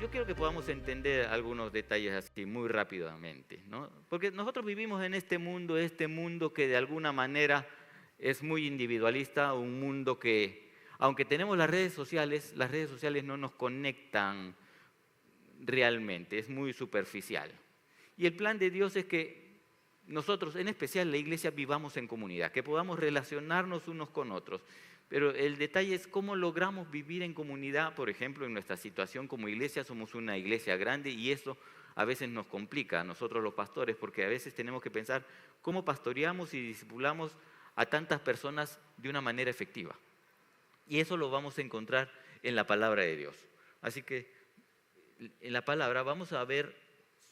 yo quiero que podamos entender algunos detalles así muy rápidamente, ¿no? Porque nosotros vivimos en este mundo que de alguna manera es muy individualista, un mundo que, aunque tenemos las redes sociales no nos conectan realmente, es muy superficial. Y el plan de Dios es que nosotros, en especial la iglesia, vivamos en comunidad, que podamos relacionarnos unos con otros. Pero el detalle es cómo logramos vivir en comunidad. Por ejemplo, en nuestra situación como iglesia, somos una iglesia grande y eso a veces nos complica a nosotros los pastores, porque a veces tenemos que pensar cómo pastoreamos y discipulamos a tantas personas de una manera efectiva. Y eso lo vamos a encontrar en la palabra de Dios. Así que en la palabra vamos a ver,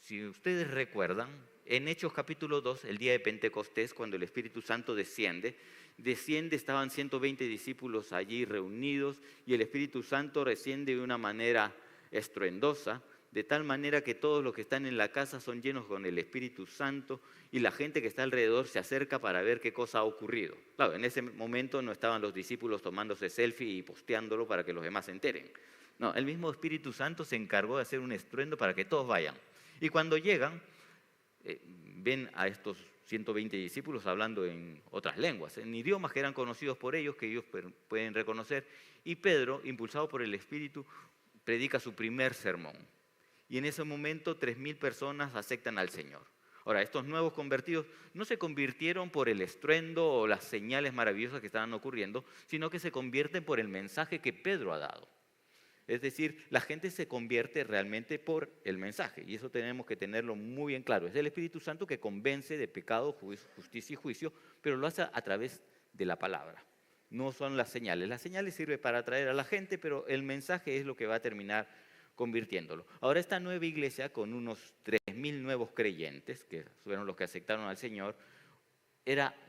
si ustedes recuerdan, en Hechos capítulo 2, el día de Pentecostés, cuando el Espíritu Santo desciende, estaban 120 discípulos allí reunidos y el Espíritu Santo desciende de una manera estruendosa, de tal manera que todos los que están en la casa son llenos con el Espíritu Santo y la gente que está alrededor se acerca para ver qué cosa ha ocurrido. Claro, en ese momento no estaban los discípulos tomándose selfie y posteándolo para que los demás se enteren. No, el mismo Espíritu Santo se encargó de hacer un estruendo para que todos vayan. Y cuando llegan, ven a estos 120 discípulos hablando en otras lenguas, en idiomas que eran conocidos por ellos, que ellos pueden reconocer. Y Pedro, impulsado por el Espíritu, predica su primer sermón. Y en ese momento 3.000 personas aceptan al Señor. Ahora, estos nuevos convertidos no se convirtieron por el estruendo o las señales maravillosas que estaban ocurriendo, sino que se convierten por el mensaje que Pedro ha dado. Es decir, la gente se convierte realmente por el mensaje, y eso tenemos que tenerlo muy en claro. Es el Espíritu Santo que convence de pecado, justicia y juicio, pero lo hace a través de la palabra. No son las señales. Las señales sirven para atraer a la gente, pero el mensaje es lo que va a terminar convirtiéndolo. Ahora esta nueva iglesia, con unos 3.000 nuevos creyentes, que fueron los que aceptaron al Señor,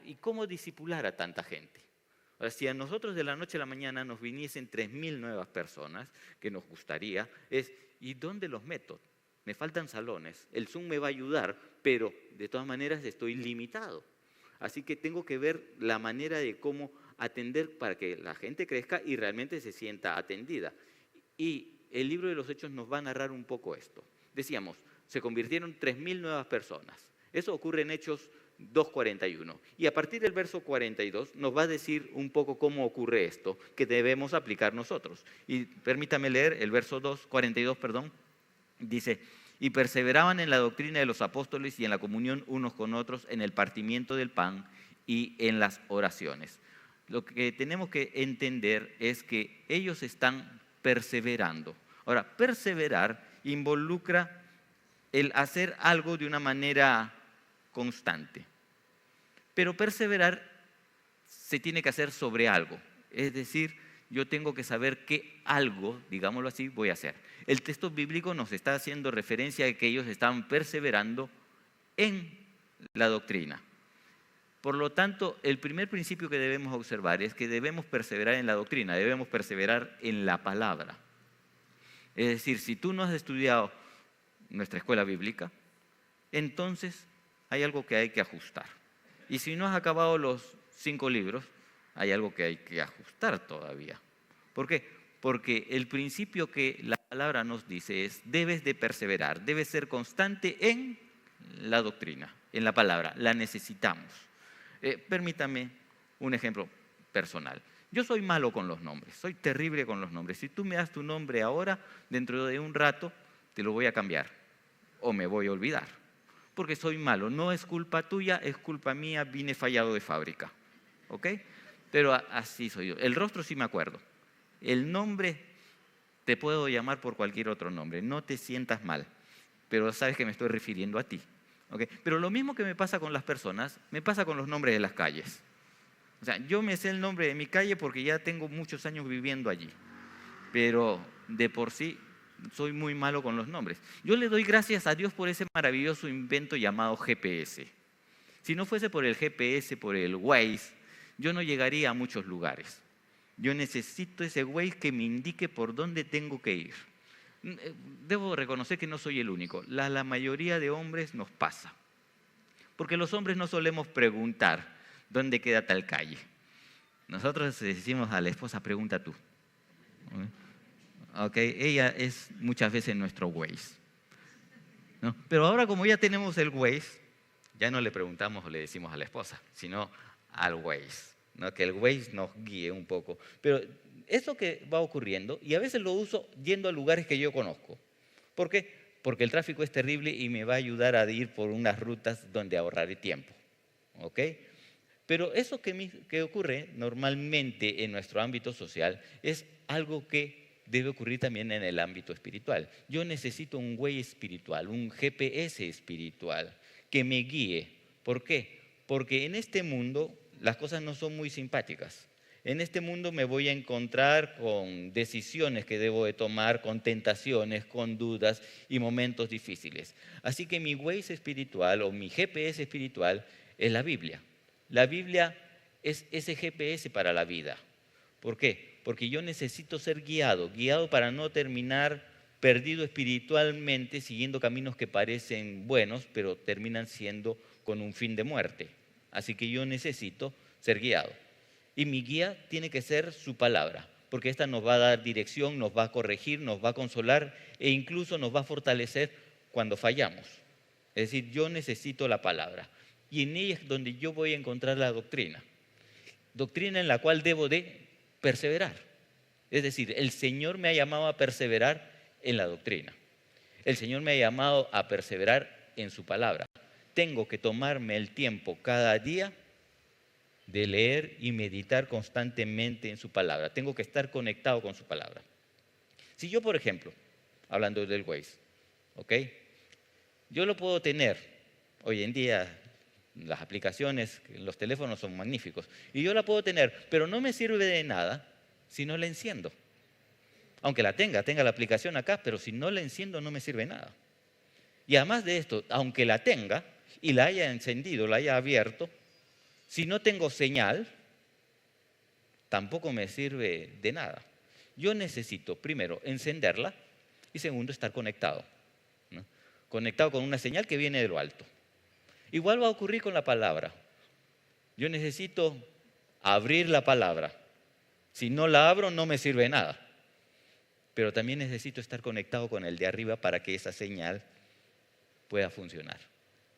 ¿y cómo discipular a tanta gente? Ahora, si a nosotros de la noche a la mañana nos viniesen 3.000 nuevas personas, que nos gustaría, ¿y dónde los meto? Me faltan salones, el Zoom me va a ayudar, pero de todas maneras estoy limitado. Así que tengo que ver la manera de cómo atender para que la gente crezca y realmente se sienta atendida. Y el libro de los Hechos nos va a narrar un poco esto. Decíamos, se convirtieron 3.000 nuevas personas. Eso ocurre en Hechos 2:41. Y a partir del verso 42 nos va a decir un poco cómo ocurre esto, que debemos aplicar nosotros. Y permítame leer el verso 42, dice: y perseveraban en la doctrina de los apóstoles y en la comunión unos con otros, en el partimiento del pan y en las oraciones. Lo que tenemos que entender es que ellos están perseverando. Ahora, perseverar involucra el hacer algo de una manera constante. Pero perseverar se tiene que hacer sobre algo. Es decir, yo tengo que saber qué algo, digámoslo así, voy a hacer. El texto bíblico nos está haciendo referencia a que ellos estaban perseverando en la doctrina. Por lo tanto, el primer principio que debemos observar es que debemos perseverar en la doctrina, debemos perseverar en la palabra. Es decir, si tú no has estudiado nuestra escuela bíblica, entonces hay algo que hay que ajustar. Y si no has acabado los 5 libros, hay algo que hay que ajustar todavía. ¿Por qué? Porque el principio que la palabra nos dice es: debes de perseverar, debes ser constante en la doctrina, en la palabra, la necesitamos. Permítame un ejemplo personal. Yo soy malo con los nombres, soy terrible con los nombres. Si tú me das tu nombre ahora, dentro de un rato te lo voy a cambiar o me voy a olvidar, porque soy malo. No es culpa tuya, es culpa mía, vine fallado de fábrica, ¿ok? Pero así soy yo. El rostro sí me acuerdo. El nombre te puedo llamar por cualquier otro nombre, no te sientas mal, pero sabes que me estoy refiriendo a ti, ¿ok? Pero lo mismo que me pasa con las personas, me pasa con los nombres de las calles. O sea, yo me sé el nombre de mi calle porque ya tengo muchos años viviendo allí, pero de por sí soy muy malo con los nombres. Yo le doy gracias a Dios por ese maravilloso invento llamado GPS. Si no fuese por el GPS, por el Waze, yo no llegaría a muchos lugares. Yo necesito ese Waze que me indique por dónde tengo que ir. Debo reconocer que no soy el único. La mayoría de hombres nos pasa. Porque los hombres no solemos preguntar dónde queda tal calle. Nosotros decimos a la esposa: pregunta tú. ¿ok? Ella es muchas veces nuestro Waze, ¿no? Pero ahora como ya tenemos el Waze, ya no le preguntamos o le decimos a la esposa, sino al Waze, ¿no? Que el Waze nos guíe un poco. Pero eso que va ocurriendo, y a veces lo uso yendo a lugares que yo conozco. ¿Por qué? Porque el tráfico es terrible y me va a ayudar a ir por unas rutas donde ahorraré tiempo, ¿ok? Pero eso que ocurre normalmente en nuestro ámbito social es algo que debe ocurrir también en el ámbito espiritual. Yo necesito un güey espiritual, un GPS espiritual que me guíe. ¿Por qué? Porque en este mundo las cosas no son muy simpáticas. En este mundo me voy a encontrar con decisiones que debo de tomar, con tentaciones, con dudas y momentos difíciles. Así que mi Waze espiritual o mi GPS espiritual es la Biblia. La Biblia es ese GPS para la vida. ¿Por qué? Porque yo necesito ser guiado para no terminar perdido espiritualmente siguiendo caminos que parecen buenos, pero terminan siendo con un fin de muerte. Así que yo necesito ser guiado. Y mi guía tiene que ser su palabra, porque esta nos va a dar dirección, nos va a corregir, nos va a consolar e incluso nos va a fortalecer cuando fallamos. Es decir, yo necesito la palabra. Y en ella es donde yo voy a encontrar la doctrina. Doctrina en la cual debo de perseverar. Es decir, el Señor me ha llamado a perseverar en la doctrina. El Señor me ha llamado a perseverar en su palabra. Tengo que tomarme el tiempo cada día de leer y meditar constantemente en su palabra. Tengo que estar conectado con su palabra. Si yo, por ejemplo, hablando del Waze, ¿ok? Yo lo puedo tener. Hoy en día las aplicaciones, los teléfonos son magníficos. Y yo la puedo tener, pero no me sirve de nada si no la enciendo. Aunque la tenga la aplicación acá, pero si no la enciendo no me sirve de nada. Y además de esto, aunque la tenga y la haya encendido, la haya abierto, si no tengo señal, tampoco me sirve de nada. Yo necesito, primero, encenderla y segundo, estar conectado, ¿no? Conectado con una señal que viene de lo alto. Igual va a ocurrir con la palabra. Yo necesito abrir la palabra. Si no la abro, no me sirve de nada. Pero también necesito estar conectado con el de arriba para que esa señal pueda funcionar.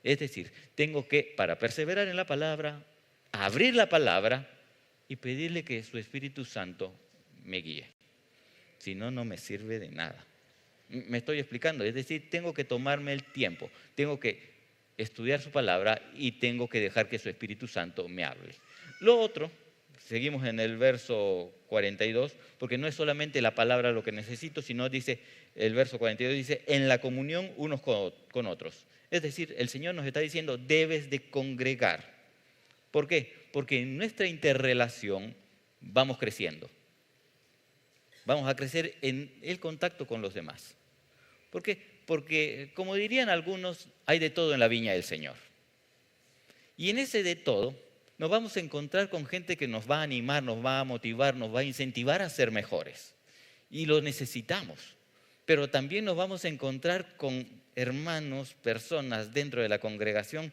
Es decir, tengo que, para perseverar en la palabra, abrir la palabra y pedirle que su Espíritu Santo me guíe. Si no, no me sirve de nada. Me estoy explicando. Es decir, tengo que tomarme el tiempo. Tengo que estudiar su palabra y tengo que dejar que su Espíritu Santo me hable. Lo otro, seguimos en el verso 42, porque no es solamente la palabra lo que necesito, sino dice, el verso 42 dice, en la comunión unos con otros. Es decir, el Señor nos está diciendo, debes de congregar. ¿Por qué? Porque en nuestra interrelación vamos creciendo. Vamos a crecer en el contacto con los demás. ¿Por qué? Porque, como dirían algunos, hay de todo en la viña del Señor. Y en ese de todo nos vamos a encontrar con gente que nos va a animar, nos va a motivar, nos va a incentivar a ser mejores. Y lo necesitamos. Pero también nos vamos a encontrar con hermanos, personas dentro de la congregación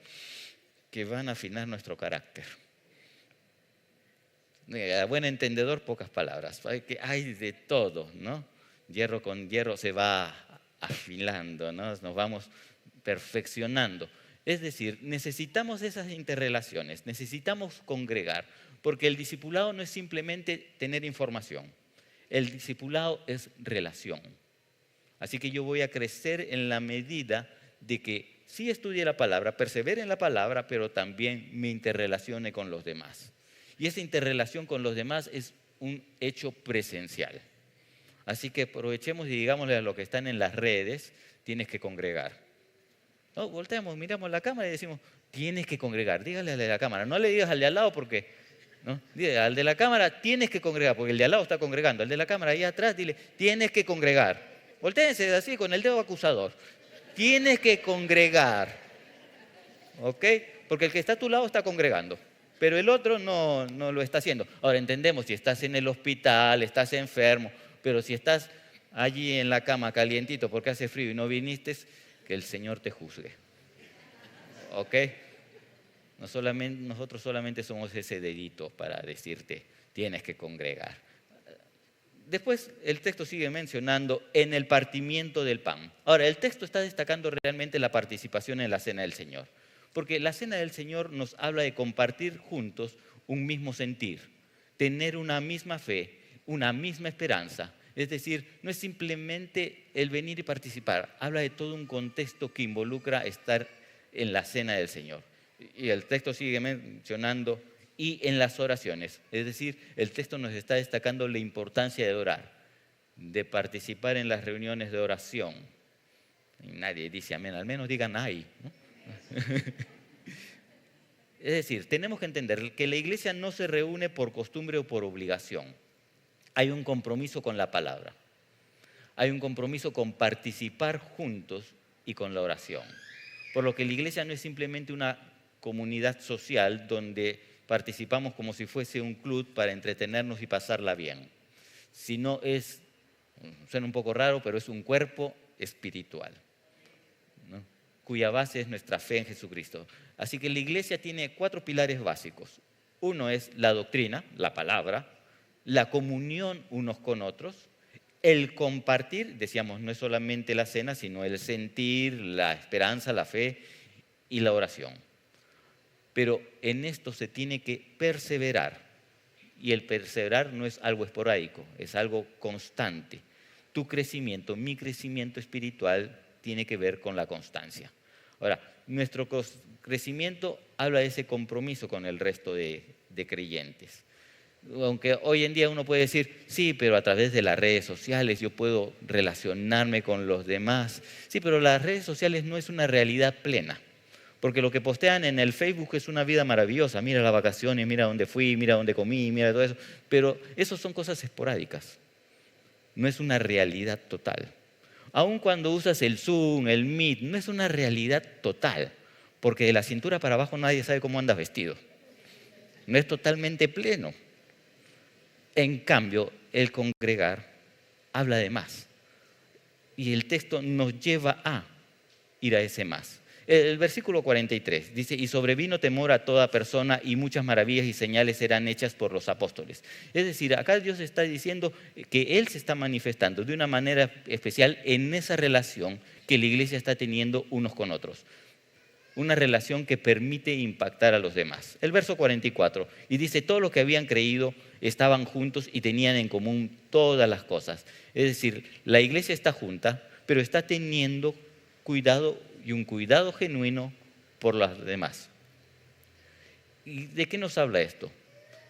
que van a afinar nuestro carácter. A buen entendedor, pocas palabras. Hay de todo, ¿no? Hierro con hierro se va afilando, ¿no? Nos vamos perfeccionando. Es decir, necesitamos esas interrelaciones, necesitamos congregar, porque el discipulado no es simplemente tener información. El discipulado es relación. Así que yo voy a crecer en la medida de que sí estudie la palabra, persevere en la palabra, pero también me interrelacione con los demás. Y esa interrelación con los demás es un hecho presencial. Así que aprovechemos y digámosle a los que están en las redes, tienes que congregar. No, volteamos, miramos la cámara y decimos, tienes que congregar. Dígale al de la cámara, no le digas al de al lado porque, ¿no? Dile, al de la cámara tienes que congregar, porque el de al lado está congregando. Al de la cámara ahí atrás, dile, tienes que congregar. Voltéense así con el dedo acusador. Tienes que congregar. ¿Ok? Porque el que está a tu lado está congregando, pero el otro no lo está haciendo. Ahora entendemos, si estás en el hospital, estás enfermo, pero si estás allí en la cama calientito porque hace frío y no viniste, que el Señor te juzgue. ¿Ok? Nosotros solamente somos ese dedito para decirte, tienes que congregar. Después el texto sigue mencionando en el partimiento del pan. Ahora, el texto está destacando realmente la participación en la cena del Señor, porque la cena del Señor nos habla de compartir juntos un mismo sentir, tener una misma fe, una misma esperanza. Es decir, no es simplemente el venir y participar, habla de todo un contexto que involucra estar en la cena del Señor. Y el texto sigue mencionando y en las oraciones. Es decir, el texto nos está destacando la importancia de orar, de participar en las reuniones de oración. Y nadie dice amén, al menos digan ay, ¿no? Es decir, tenemos que entender que la iglesia no se reúne por costumbre o por obligación. Hay un compromiso con la palabra. Hay un compromiso con participar juntos y con la oración. Por lo que la iglesia no es simplemente una comunidad social donde participamos como si fuese un club para entretenernos y pasarla bien, sino es, suena un poco raro, pero es un cuerpo espiritual, ¿no? Cuya base es nuestra fe en Jesucristo. Así que la iglesia tiene 4 pilares básicos. Uno es la doctrina, la palabra, la comunión unos con otros, el compartir, decíamos, no es solamente la cena, sino el sentir, la esperanza, la fe y la oración. Pero en esto se tiene que perseverar. Y el perseverar no es algo esporádico, es algo constante. Tu crecimiento, mi crecimiento espiritual tiene que ver con la constancia. Ahora, nuestro crecimiento habla de ese compromiso con el resto de creyentes. Aunque hoy en día uno puede decir, sí, pero a través de las redes sociales yo puedo relacionarme con los demás. Sí, pero las redes sociales no es una realidad plena. Porque lo que postean en el Facebook es una vida maravillosa. Mira las vacaciones, mira dónde fui, mira dónde comí, mira todo eso. Pero eso son cosas esporádicas. No es una realidad total. Aun cuando usas el Zoom, el Meet, no es una realidad total. Porque de la cintura para abajo nadie sabe cómo andas vestido. No es totalmente pleno. En cambio, el congregar habla de más. Y el texto nos lleva a ir a ese más. El versículo 43 dice, y sobrevino temor a toda persona y muchas maravillas y señales eran hechas por los apóstoles. Es decir, acá Dios está diciendo que Él se está manifestando de una manera especial en esa relación que la iglesia está teniendo unos con otros. Una relación que permite impactar a los demás. El verso 44, y dice, todos los que habían creído estaban juntos y tenían en común todas las cosas. Es decir, la iglesia está junta, pero está teniendo cuidado y un cuidado genuino por los demás. ¿Y de qué nos habla esto?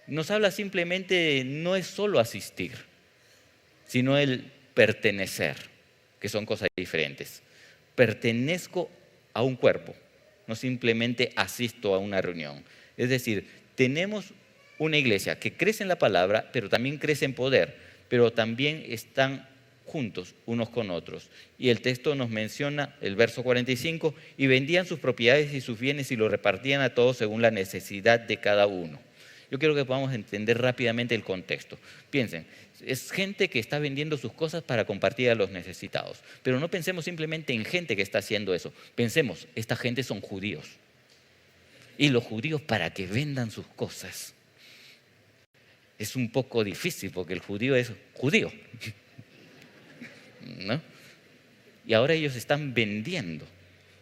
Nos habla simplemente, no es solo asistir, sino el pertenecer, que son cosas diferentes. Pertenezco a un cuerpo, no simplemente asisto a una reunión. Es decir, tenemos una iglesia que crece en la palabra, pero también crece en poder, pero también están juntos unos con otros. Y el texto nos menciona, el verso 45, y vendían sus propiedades y sus bienes y lo repartían a todos según la necesidad de cada uno. Yo quiero que podamos entender rápidamente el contexto. Piensen, es gente que está vendiendo sus cosas para compartir a los necesitados. Pero no pensemos simplemente en gente que está haciendo eso. Pensemos, esta gente son judíos. Y los judíos para que vendan sus cosas. Es un poco difícil porque el judío es judío, ¿no? Y ahora ellos están vendiendo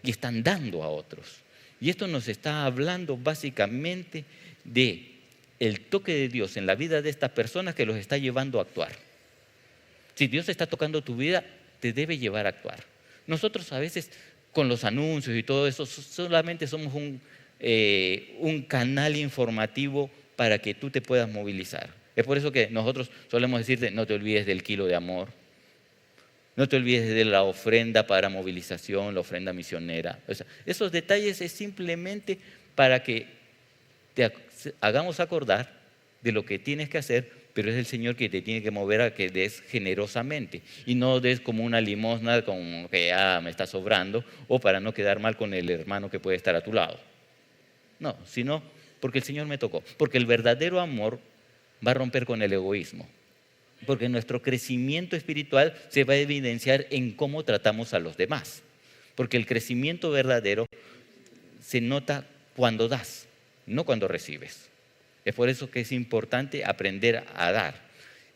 y están dando a otros. Y esto nos está hablando básicamente de el toque de Dios en la vida de estas personas que los está llevando a actuar. Si Dios está tocando tu vida, te debe llevar a actuar. Nosotros a veces con los anuncios y todo eso solamente somos un canal informativo para que tú te puedas movilizar. Es por eso que nosotros solemos decirte, no te olvides del kilo de amor, no te olvides de la ofrenda para movilización, la ofrenda misionera. O sea, esos detalles es simplemente para que te hagamos acordar de lo que tienes que hacer, pero es el Señor que te tiene que mover a que des generosamente y no des como una limosna como que me está sobrando o para no quedar mal con el hermano que puede estar a tu lado. No, sino porque el Señor me tocó, porque el verdadero amor va a romper con el egoísmo, porque nuestro crecimiento espiritual se va a evidenciar en cómo tratamos a los demás, porque el crecimiento verdadero se nota cuando das, no cuando recibes. Es por eso que es importante aprender a dar.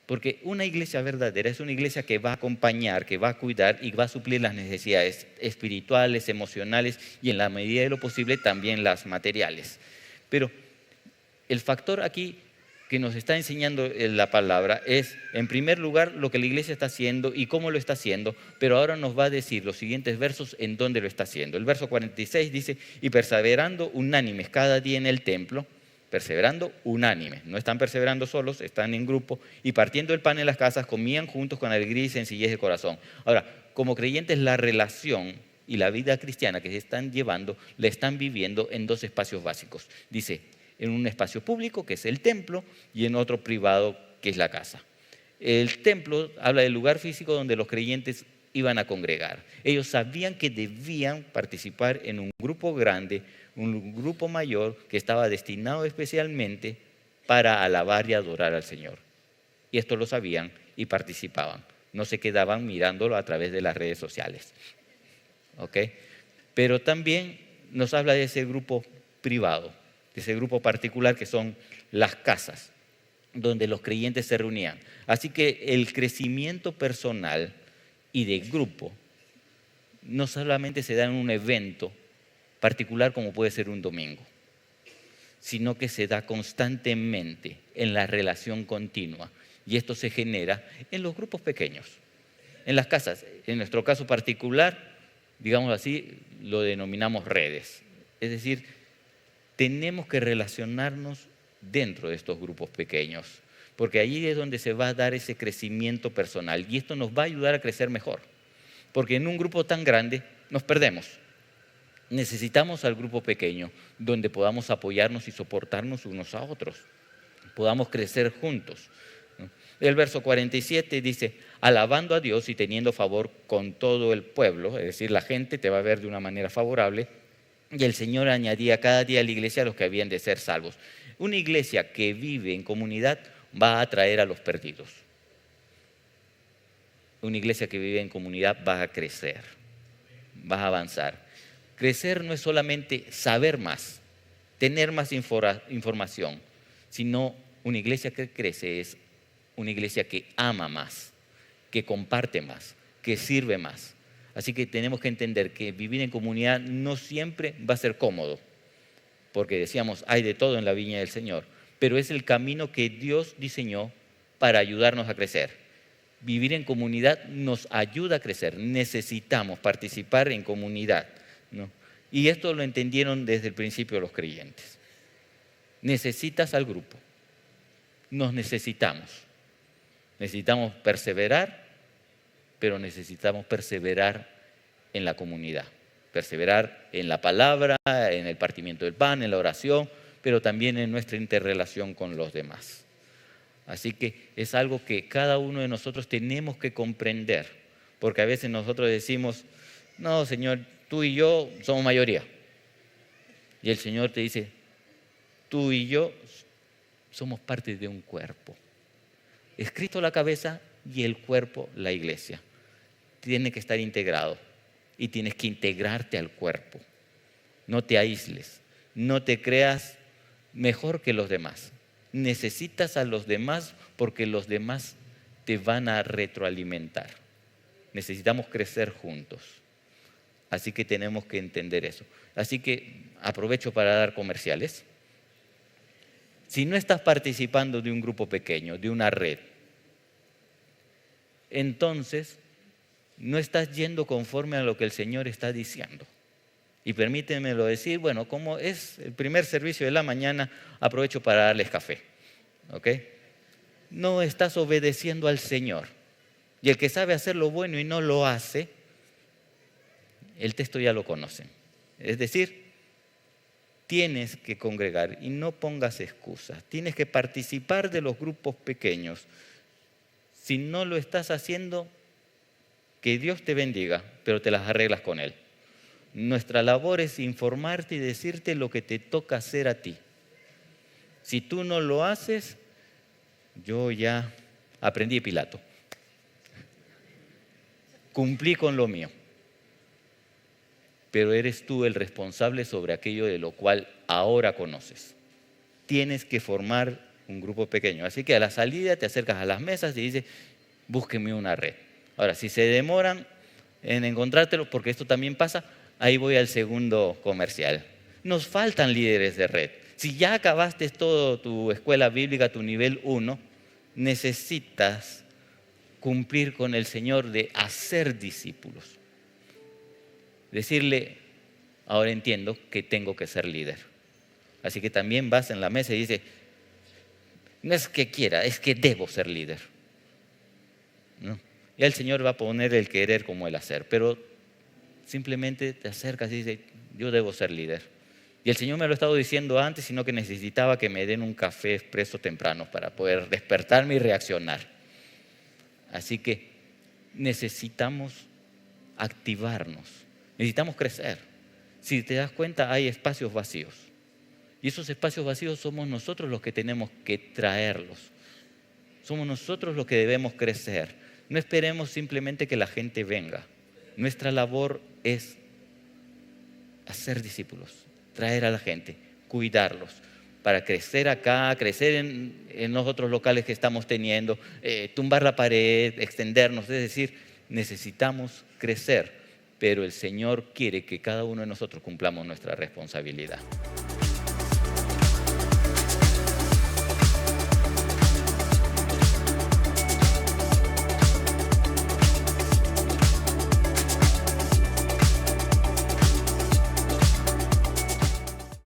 Porque una iglesia verdadera es una iglesia que va a acompañar, que va a cuidar y va a suplir las necesidades espirituales, emocionales y en la medida de lo posible también las materiales. Pero el factor aquí que nos está enseñando la palabra es, en primer lugar, lo que la iglesia está haciendo y cómo lo está haciendo, pero ahora nos va a decir los siguientes versos en dónde lo está haciendo. El verso 46 dice, y perseverando unánimes cada día en el templo, perseverando unánimes, no están perseverando solos, están en grupo, y partiendo el pan en las casas, comían juntos con alegría y sencillez de corazón. Ahora, como creyentes, la relación y la vida cristiana que se están llevando, la están viviendo en dos espacios básicos. Dice, en un espacio público, que es el templo, y en otro privado, que es la casa. El templo habla del lugar físico donde los creyentes iban a congregar. Ellos sabían que debían participar en un grupo grande, un grupo mayor que estaba destinado especialmente para alabar y adorar al Señor. Y esto lo sabían y participaban. No se quedaban mirándolo a través de las redes sociales. ¿Ok? Pero también nos habla de ese grupo privado, de ese grupo particular que son las casas, donde los creyentes se reunían. Así que el crecimiento personal y de grupo no solamente se da en un evento particular como puede ser un domingo, sino que se da constantemente en la relación continua. Y esto se genera en los grupos pequeños, en las casas. En nuestro caso particular, digamos así, lo denominamos redes. Es decir, tenemos que relacionarnos dentro de estos grupos pequeños, porque allí es donde se va a dar ese crecimiento personal y esto nos va a ayudar a crecer mejor, porque en un grupo tan grande nos perdemos. Necesitamos al grupo pequeño donde podamos apoyarnos y soportarnos unos a otros, podamos crecer juntos. El verso 47 dice, alabando a Dios y teniendo favor con todo el pueblo, es decir, la gente te va a ver de una manera favorable, y el Señor añadía cada día a la iglesia a los que habían de ser salvos. Una iglesia que vive en comunidad va a atraer a los perdidos. Una iglesia que vive en comunidad va a crecer, va a avanzar. Crecer no es solamente saber más, tener más información, sino una iglesia que crece es una iglesia que ama más, que comparte más, que sirve más. Así que tenemos que entender que vivir en comunidad no siempre va a ser cómodo, porque decíamos, hay de todo en la viña del Señor, pero es el camino que Dios diseñó para ayudarnos a crecer. Vivir en comunidad nos ayuda a crecer, necesitamos participar en comunidad, ¿no? Y esto lo entendieron desde el principio los creyentes. Necesitas al grupo, nos necesitamos. Necesitamos perseverar, pero necesitamos perseverar en la comunidad, perseverar en la palabra, en el partimiento del pan, en la oración, pero también en nuestra interrelación con los demás. Así que es algo que cada uno de nosotros tenemos que comprender, porque a veces nosotros decimos, no, Señor, tú y yo somos mayoría. Y el Señor te dice, tú y yo somos parte de un cuerpo. Es Cristo la cabeza y el cuerpo la iglesia. Tiene que estar integrado y tienes que integrarte al cuerpo. No te aísles, no te creas mejor que los demás. Necesitas a los demás porque los demás te van a retroalimentar. Necesitamos crecer juntos. Así que tenemos que entender eso. Así que aprovecho para dar comerciales. Si no estás participando de un grupo pequeño, de una red, entonces no estás yendo conforme a lo que el Señor está diciendo. Y permítemelo decir, bueno, como es el primer servicio de la mañana, aprovecho para darles café. ¿Ok? No estás obedeciendo al Señor. Y el que sabe hacer lo bueno y no lo hace, el texto ya lo conocen. Es decir, tienes que congregar y no pongas excusas. Tienes que participar de los grupos pequeños. Si no lo estás haciendo, que Dios te bendiga, pero te las arreglas con Él. Nuestra labor es informarte y decirte lo que te toca hacer a ti. Si tú no lo haces, yo ya aprendí de Pilato. Cumplí con lo mío. Pero eres tú el responsable sobre aquello de lo cual ahora conoces. Tienes que formar un grupo pequeño. Así que a la salida te acercas a las mesas y dices, búsquenme una red. Ahora, si se demoran en encontrártelo, porque esto también pasa, ahí voy al segundo comercial. Nos faltan líderes de red. Si ya acabaste todo tu escuela bíblica, tu nivel 1, necesitas cumplir con el Señor de hacer discípulos. Decirle, ahora entiendo que tengo que ser líder. Así que también vas en la mesa y dices, no es que quiera, es que debo ser líder. ¿No? Y el Señor va a poner el querer como el hacer, pero simplemente te acercas y dices, yo debo ser líder. Y el Señor me lo ha estado diciendo antes, sino que necesitaba que me den un café expreso temprano para poder despertarme y reaccionar. Así que necesitamos activarnos, necesitamos crecer. Si te das cuenta, hay espacios vacíos. Y esos espacios vacíos somos nosotros los que tenemos que traerlos. Somos nosotros los que debemos crecer. No esperemos simplemente que la gente venga. Nuestra labor es hacer discípulos, traer a la gente, cuidarlos, para crecer acá, crecer en los otros locales que estamos teniendo, tumbar la pared, extendernos. Es decir, necesitamos crecer, pero el Señor quiere que cada uno de nosotros cumplamos nuestra responsabilidad.